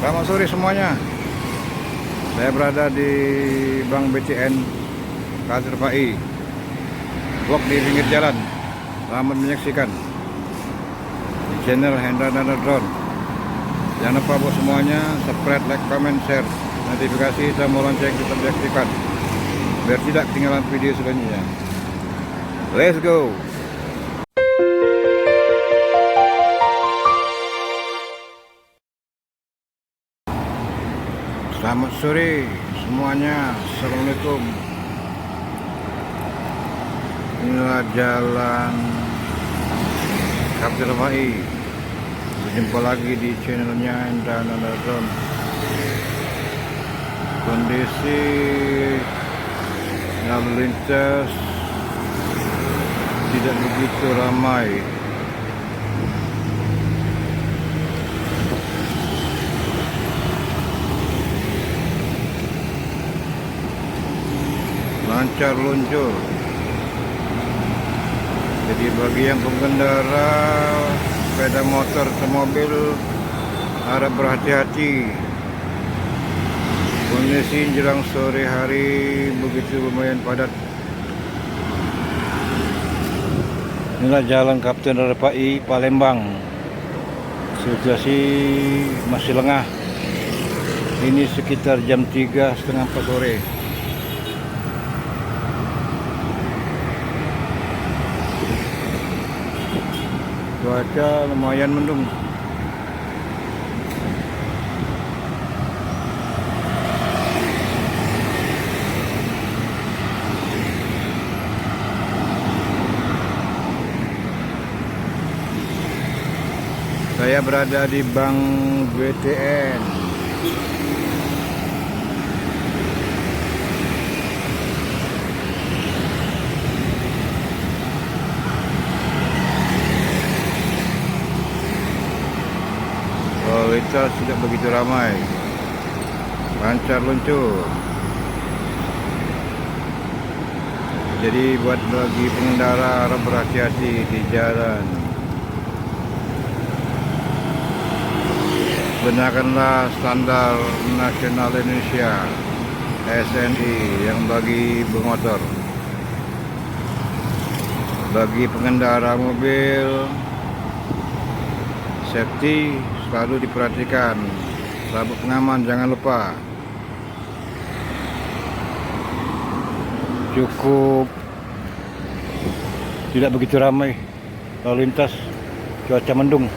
Selamat sore semuanya. Saya berada di Bank BCN Kasir Pai, blok di pinggir jalan. Selamat menyaksikan di channel Hendra Drone. Jangan lupa buat semuanya subscribe, like, comment, share, notifikasi tombol lonceng tetap diaktifkan biar tidak ketinggalan video selanjutnya. Let's go. Selamat sore semuanya. Assalamualaikum. Inilah jalan Kasir Pai. Berjumpa lagi di channelnya Hendra Drone. Kondisi lalu lintas tidak begitu ramai. Lancar luncur. Jadi bagi yang pengendara sepeda motor atau mobil harap berhati-hati. Kondisi jelang sore hari begitu lumayan padat. Inilah jalan Kapten Pai Palembang. Situasi masih lengah. Ini sekitar jam 3:30 sore. Cuaca lumayan mendung. Saya berada di Bank BTN. Lalu lintas tidak begitu ramai, lancar luncur. Jadi buat bagi pengendara harap berhati-hati di jalan. Gunakanlah standar nasional Indonesia SNI yang bagi bermotor. Bagi pengendara mobil, safety selalu diperhatikan. Sabuk pengaman jangan lupa. Cukup tidak begitu ramai lalu lintas, cuaca mendung.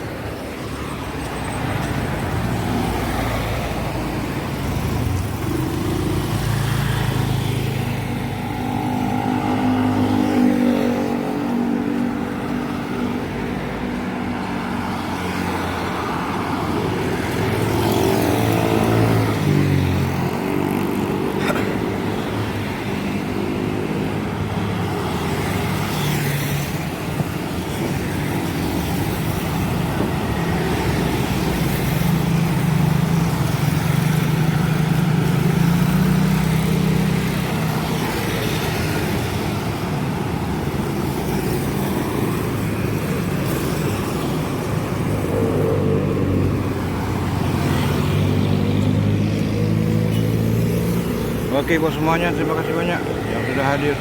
Oke buat semuanya, terima kasih banyak yang sudah hadir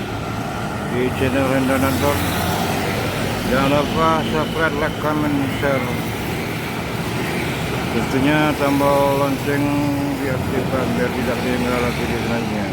di channel Hendra Drone. Jangan lupa subscribe, like, comment, share. Tentunya tombol lonceng diaktifkan biar tidak ketinggalan video selanjutnya.